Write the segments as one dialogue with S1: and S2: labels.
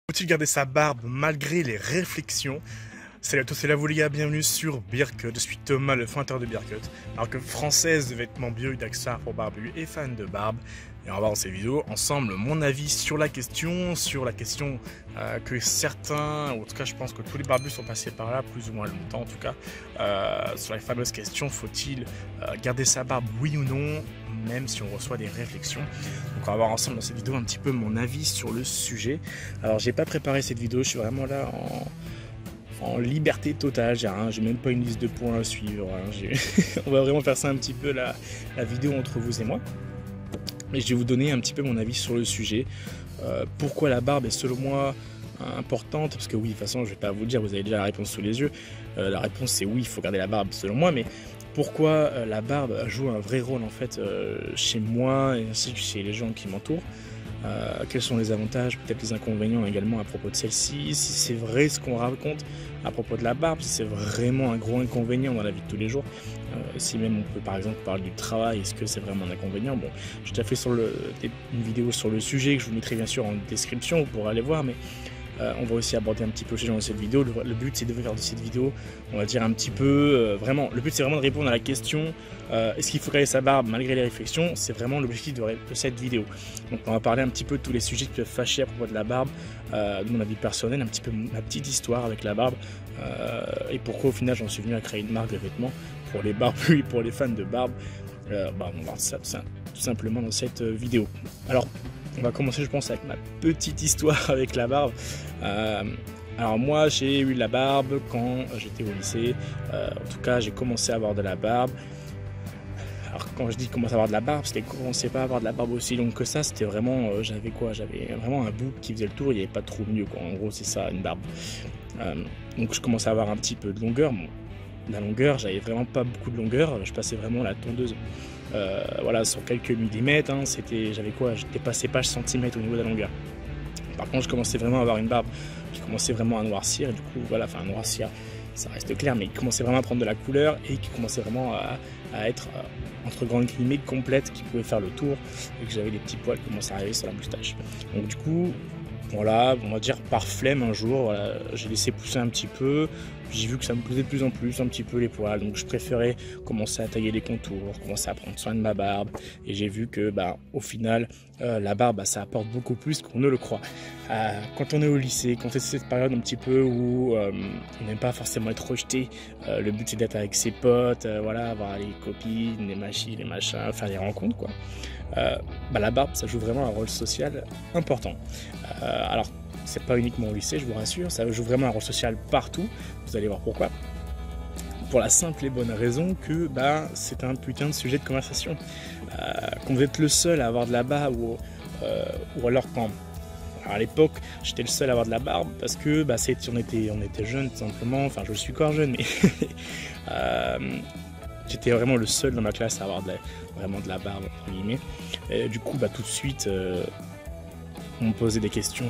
S1: Faut-il garder sa barbe malgré les réflexions? Salut à tous, c'est là vous les gars, bienvenue sur Beardcut. Je suis Thomas, le fondateur de Beardcut, marque française de vêtements bio et d'accessoires pour barbus et fans de barbe. Et on va voir dans cette vidéo ensemble mon avis sur la question, que certains, ou en tout cas je pense que tous les barbus sont passés par là, plus ou moins longtemps en tout cas, sur la fameuse question, faut-il garder sa barbe, oui ou non, même si on reçoit des réflexions. Donc on va voir ensemble dans cette vidéo un petit peu mon avis sur le sujet. Alors j'ai pas préparé cette vidéo, je suis vraiment là en liberté totale, j'ai même pas une liste de points à suivre, on va vraiment faire ça un petit peu la vidéo entre vous et moi. Et je vais vous donner un petit peu mon avis sur le sujet. Pourquoi la barbe est selon moi importante? Parce que oui, de toute façon je vais pas vous le dire, vous avez déjà la réponse sous les yeux. La réponse c'est oui, il faut garder la barbe selon moi, mais pourquoi la barbe joue un vrai rôle en fait chez moi et ainsi que chez les gens qui m'entourent? Quels sont les avantages, peut-être les inconvénients également à propos de celle-ci, si c'est vrai ce qu'on raconte à propos de la barbe, si c'est vraiment un gros inconvénient dans la vie de tous les jours, si même on peut par exemple parler du travail, est-ce que c'est vraiment un inconvénient? Bon, j'ai déjà fait une vidéo sur le sujet que je vous mettrai bien sûr en description, vous pourrez aller voir, mais on va aussi aborder un petit peu le sujet dans cette vidéo. Le but c'est de faire de cette vidéo, on va dire un petit peu, vraiment, le but c'est vraiment de répondre à la question est-ce qu'il faut garder sa barbe malgré les réflexions? C'est vraiment l'objectif de cette vidéo. Donc on va parler un petit peu de tous les sujets qui peuvent fâcher à propos de la barbe, de mon avis personnel, un petit peu ma petite histoire avec la barbe, et pourquoi au final j'en suis venu à créer une marque de vêtements pour les barbus et pour les fans de barbe. On va voir ça tout simplement dans cette vidéo. Alors on va commencer je pense avec ma petite histoire avec la barbe. Alors moi j'ai eu la barbe quand j'étais au lycée, en tout cas j'ai commencé à avoir de la barbe. Alors quand je dis commencer à avoir de la barbe, c'était qu'on ne commençait pas à avoir de la barbe aussi longue que ça, c'était vraiment, j'avais vraiment un bout qui faisait le tour, il n'y avait pas trop mieux quoi, en gros c'est ça une barbe. Donc je commençais à avoir un petit peu de longueur, bon, la longueur, j'avais vraiment pas beaucoup de longueur, je passais vraiment la tondeuse. Voilà, sur quelques millimètres, hein, j'étais passé pas centimètres au niveau de la longueur. Par contre je commençais vraiment à avoir une barbe qui commençait vraiment à noircir, et du coup voilà, enfin noircir, ça reste clair, mais il commençait vraiment à prendre de la couleur et qui commençait vraiment à être entre grandes guillemets complète, qui pouvait faire le tour, et que j'avais des petits poils qui commençaient à arriver sur la moustache. Donc du coup voilà, on va dire par flemme un jour, voilà, j'ai laissé pousser un petit peu, j'ai vu que ça me plaisait de plus en plus un petit peu les poils, donc je préférais commencer à tailler les contours, commencer à prendre soin de ma barbe, et j'ai vu que au final la barbe ça apporte beaucoup plus qu'on ne le croit. Quand on est au lycée, quand c'est cette période un petit peu où on n'aime pas forcément être rejeté, le but c'est d'être avec ses potes, voilà, avoir les copines, les machines, les machins, faire des rencontres quoi. La barbe ça joue vraiment un rôle social important. Alors c'est pas uniquement au lycée, je vous rassure, ça joue vraiment un rôle social partout, vous allez voir pourquoi. Pour la simple et bonne raison que c'est un putain de sujet de conversation. Quand vous êtes le seul à avoir de la barbe ou alors quand... Alors à l'époque, j'étais le seul à avoir de la barbe parce que on était jeunes tout simplement, enfin je suis encore jeune mais j'étais vraiment le seul dans ma classe à avoir vraiment de la barbe entre guillemets. Et du coup tout de suite on me posait des questions,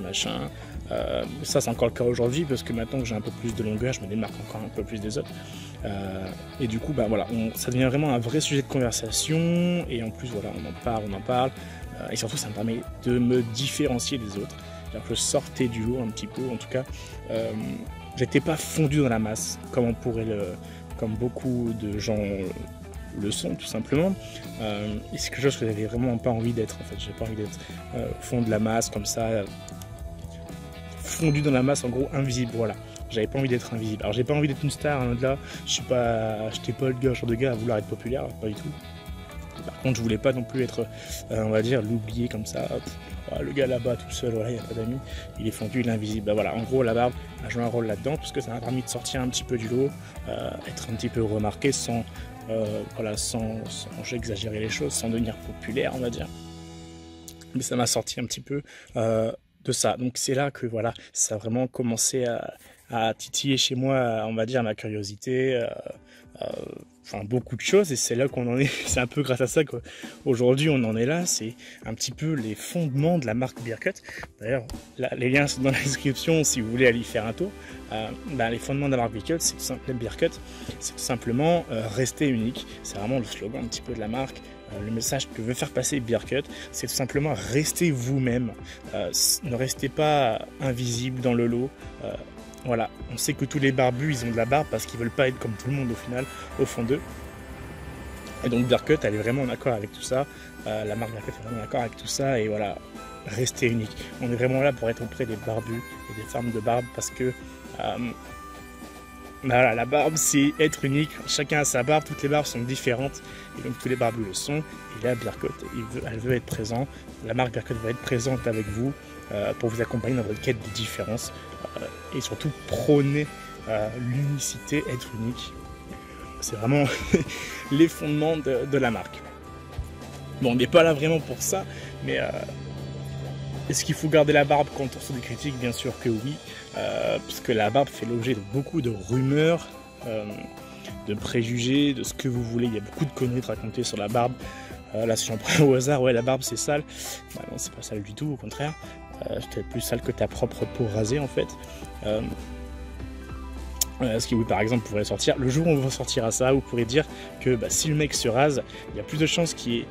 S1: machin. Ça c'est encore le cas aujourd'hui parce que maintenant que j'ai un peu plus de longueur, je me démarque encore un peu plus des autres. Et du coup voilà, ça devient vraiment un vrai sujet de conversation, et en plus voilà, on en parle, et surtout ça me permet de me différencier des autres. Alors que je sortais du lot un petit peu, en tout cas j'étais pas fondu dans la masse comme comme beaucoup de gens le sont tout simplement, et c'est quelque chose que j'avais vraiment pas envie d'être en fait. J'ai pas envie d'être au fond de la masse comme ça, fondu dans la masse, en gros invisible, voilà. J'avais pas envie d'être invisible. Alors j'ai pas envie d'être une star, hein, de là, j'étais pas le genre de gars à vouloir être populaire, pas du tout. Par contre je voulais pas non plus être, on va dire, l'oublié comme ça, le gars là-bas tout seul, voilà, il n'y a pas d'amis, il est fondu, il est invisible. Voilà, en gros la barbe a joué un rôle là-dedans parce que ça m'a permis de sortir un petit peu du lot, être un petit peu remarqué sans exagérer les choses, sans devenir populaire on va dire. Mais ça m'a sorti un petit peu de ça. Donc c'est là que voilà, ça a vraiment commencé à titiller chez moi, on va dire, ma curiosité, enfin beaucoup de choses, et c'est là qu'on en est. C'est un peu grâce à ça qu'aujourd'hui on en est là. C'est un petit peu les fondements de la marque Beardcut. D'ailleurs les liens sont dans la description si vous voulez aller y faire un tour. Les fondements de la marque Beardcut, c'est tout simplement rester unique. C'est vraiment le slogan un petit peu de la marque. Le message que veut faire passer Bearcut, c'est tout simplement rester vous-même. Ne restez pas invisible dans le lot. Voilà, on sait que tous les barbus, ils ont de la barbe parce qu'ils veulent pas être comme tout le monde au final, au fond d'eux. Et donc Bearcut, elle est vraiment en accord avec tout ça. La marque Bearcut est vraiment en accord avec tout ça. Et voilà, restez unique. On est vraiment là pour être auprès des barbus et des femmes de barbe parce que voilà, la barbe, c'est être unique. Chacun a sa barbe, toutes les barbes sont différentes. Et donc tous les barbus le sont. Et là, Bearcut, elle veut être présente. La marque Bearcut va être présente avec vous pour vous accompagner dans votre quête de différence. Et surtout prôner l'unicité, être unique. C'est vraiment les fondements de la marque. Bon, on n'est pas là vraiment pour ça, mais est-ce qu'il faut garder la barbe quand on reçoit des critiques? Bien sûr que oui, puisque la barbe fait l'objet de beaucoup de rumeurs, de préjugés, de ce que vous voulez. Il y a beaucoup de conneries de raconter sur la barbe. Là, si j'en prends au hasard, ouais, la barbe c'est sale. Bah, non, c'est pas sale du tout, au contraire. C'est peut-être plus sale que ta propre peau rasée en fait. Ce qui, oui, par exemple, pourrait sortir. Le jour où on va sortir à ça, vous pourrez dire que si le mec se rase, il y a plus de chances que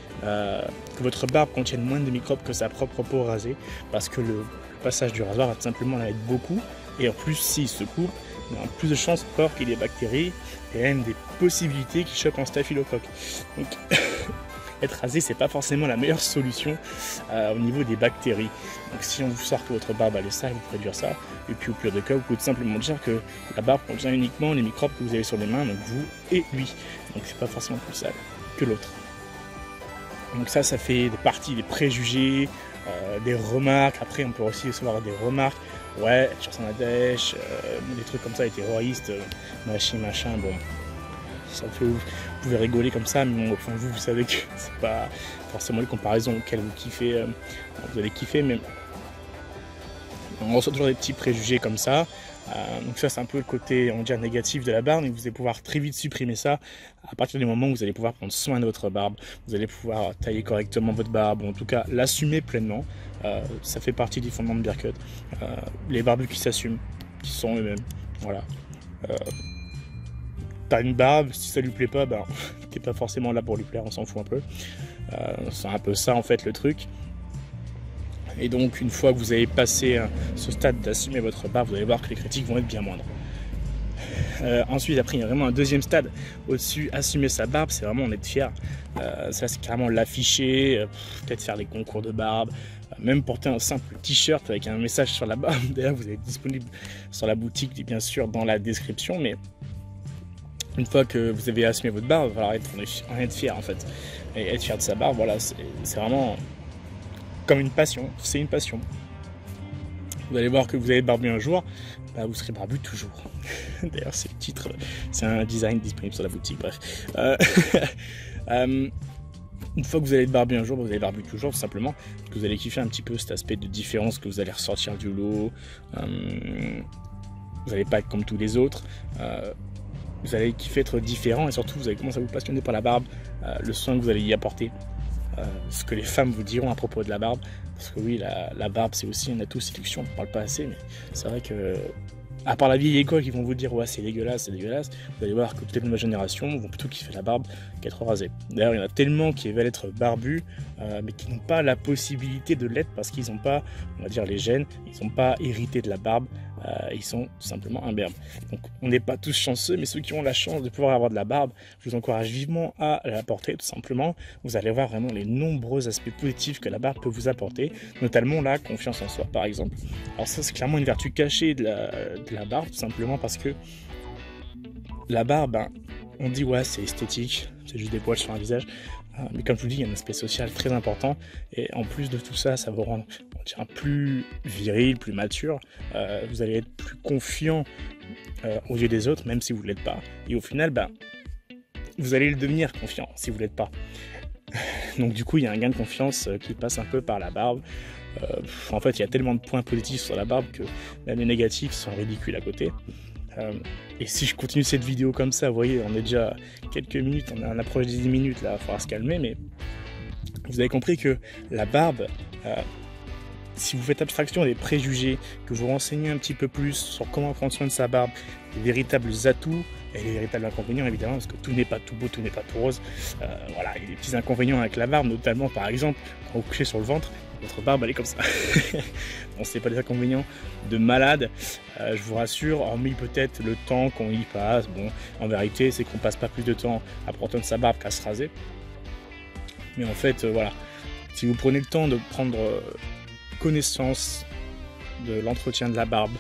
S1: votre barbe contienne moins de microbes que sa propre peau rasée, parce que le passage du rasoir va tout simplement la mettre beaucoup. Et en plus, s'il se coupe, il y a plus de chances encore qu'il y ait des bactéries et même des possibilités qu'il chope en staphylocoque. Donc, être rasé, c'est pas forcément la meilleure solution au niveau des bactéries. Donc si on vous sort que votre barbe est sale, vous pourrez dire ça. Et puis au pire des cas, vous pouvez tout simplement dire que la barbe contient uniquement les microbes que vous avez sur les mains, donc vous et lui. Donc c'est pas forcément plus sale que l'autre. Donc ça fait partie des préjugés, des remarques. Après, on peut aussi recevoir des remarques. Ouais, tu ressembles à Daesh, des trucs comme ça, les terroristes, machin, bon. Ça fait, vous pouvez rigoler comme ça, mais bon, enfin, vous savez que c'est pas forcément les comparaisons auxquelles vous kiffez, vous allez kiffer, mais on reçoit toujours des petits préjugés comme ça. Donc ça, c'est un peu le côté, on va dire, négatif de la barbe, et vous allez pouvoir très vite supprimer ça à partir du moment où vous allez pouvoir prendre soin de votre barbe. Vous allez pouvoir tailler correctement votre barbe, ou en tout cas l'assumer pleinement. Ça fait partie des fondements de Bearcut. Les barbus qui s'assument, qui sont eux-mêmes. Voilà. T'as une barbe, si ça lui plaît pas, t'es pas forcément là pour lui plaire, on s'en fout un peu. C'est un peu ça en fait le truc. Et donc une fois que vous avez passé ce stade d'assumer votre barbe, vous allez voir que les critiques vont être bien moindres. Ensuite, après, il y a vraiment un deuxième stade au-dessus, assumer sa barbe, c'est vraiment en être fier. Ça, c'est carrément l'afficher, peut-être faire des concours de barbe, même porter un simple t-shirt avec un message sur la barbe. D'ailleurs, vous êtes disponible sur la boutique, bien sûr, dans la description, mais une fois que vous avez assumé votre barbe, il va falloir être fier en fait. Et être fier de sa barbe, voilà, c'est vraiment comme une passion, c'est une passion. Vous allez voir que vous allez barbu un jour, vous serez barbu toujours. D'ailleurs, c'est le titre, c'est un design disponible sur la boutique, bref. Une fois que vous allez être barbu un jour, vous allez barbu toujours, tout simplement. Parce que vous allez kiffer un petit peu cet aspect de différence que vous allez ressortir du lot. Vous n'allez pas être comme tous les autres. Vous allez kiffer être différent et surtout vous allez commencer à vous passionner par la barbe, le soin que vous allez y apporter, ce que les femmes vous diront à propos de la barbe, parce que oui, la barbe c'est aussi un atout séduction, on ne parle pas assez, mais c'est vrai que à part la vieille école qui vont vous dire ouais c'est dégueulasse, vous allez voir que toute la nouvelle génération vont plutôt kiffer la barbe qu'être rasé. D'ailleurs il y en a tellement qui veulent être barbus mais qui n'ont pas la possibilité de l'être parce qu'ils n'ont pas, on va dire, les gènes, ils n'ont pas hérité de la barbe, ils sont tout simplement imberbes. Donc on n'est pas tous chanceux, mais ceux qui ont la chance de pouvoir avoir de la barbe, je vous encourage vivement à la porter tout simplement. Vous allez voir vraiment les nombreux aspects positifs que la barbe peut vous apporter, notamment la confiance en soi par exemple. Alors ça c'est clairement une vertu cachée de la barbe, tout simplement parce que la barbe, on dit ouais c'est esthétique, c'est juste des poils sur un visage, mais comme je vous dis il y a un aspect social très important et en plus de tout ça, ça vous rend plus viril, plus mature, vous allez être plus confiant aux yeux des autres même si vous ne l'êtes pas, et au final vous allez le devenir confiant si vous ne l'êtes pas. Donc du coup il y a un gain de confiance qui passe un peu par la barbe. En fait il y a tellement de points positifs sur la barbe que même les négatifs sont ridicules à côté. Et si je continue cette vidéo comme ça, vous voyez on est déjà quelques minutes, on approche des 10 minutes là, il faudra se calmer, mais vous avez compris que la barbe si vous faites abstraction des préjugés, que vous renseignez un petit peu plus sur comment prendre soin de sa barbe, les véritables atouts et les véritables inconvénients évidemment, parce que tout n'est pas tout beau, tout n'est pas tout rose. Voilà, il y a des petits inconvénients avec la barbe, notamment par exemple quand vous couchez sur le ventre, votre barbe elle est comme ça. Bon, c'est pas des inconvénients de malade, je vous rassure, hormis peut-être le temps qu'on y passe. Bon, en vérité, c'est qu'on passe pas plus de temps à prendre soin de sa barbe qu'à se raser. Mais en fait, voilà, si vous prenez le temps de prendre connaissance de l'entretien de la barbe,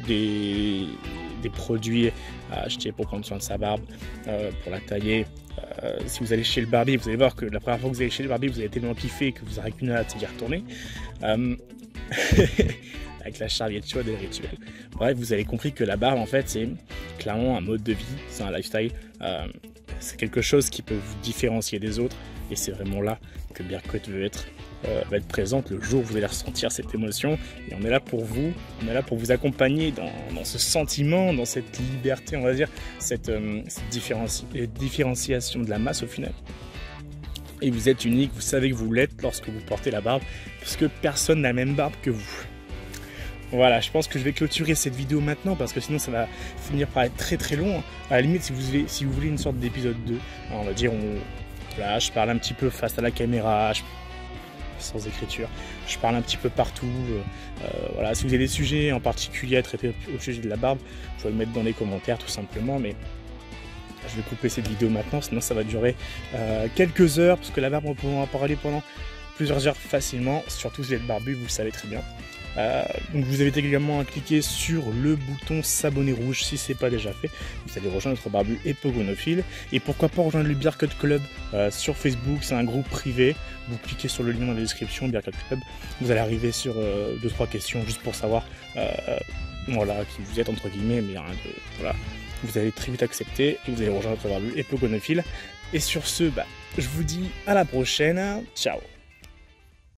S1: des produits à acheter pour prendre soin de sa barbe, pour la tailler. Si vous allez chez le barbier, vous allez voir que la première fois que vous allez chez le barbier, vous allez tellement kiffer que vous n'aurez qu'une hâte d'y retourner. Avec la serviette chaude et le rituel. Bref, vous avez compris que la barbe, en fait, c'est clairement un mode de vie, c'est un lifestyle. C'est quelque chose qui peut vous différencier des autres. Et c'est vraiment là que Beardcut va être présente le jour où vous allez ressentir cette émotion. Et on est là pour vous, on est là pour vous accompagner dans ce sentiment, dans cette liberté, on va dire, cette différenciation de la masse au final. Et vous êtes unique, vous savez que vous l'êtes lorsque vous portez la barbe, parce que personne n'a la même barbe que vous. Voilà, je pense que je vais clôturer cette vidéo maintenant parce que sinon ça va finir par être très très long. À la limite, si vous voulez une sorte d'épisode 2, on va dire, voilà, je parle un petit peu face à la caméra, sans écriture, je parle un petit peu partout. Voilà, si vous avez des sujets en particulier à traiter au sujet de la barbe, vous pouvez le mettre dans les commentaires tout simplement, mais je vais couper cette vidéo maintenant, sinon ça va durer quelques heures, parce que la barbe, on peut en parler pendant plusieurs heures facilement, surtout si vous êtes barbu, vous le savez très bien. Donc vous avez également à cliquer sur le bouton s'abonner rouge si ce n'est pas déjà fait. Vous allez rejoindre notre barbu épogonophile. Et pourquoi pas rejoindre le Beardcut Club sur Facebook, c'est un groupe privé. Vous cliquez sur le lien dans la description, Beardcut Club. Vous allez arriver sur 2-3 questions juste pour savoir voilà, qui vous êtes entre guillemets, mais rien de, voilà. Vous allez très vite accepter et vous allez rejoindre notre barbu épogonophile. Et sur ce, je vous dis à la prochaine. Ciao.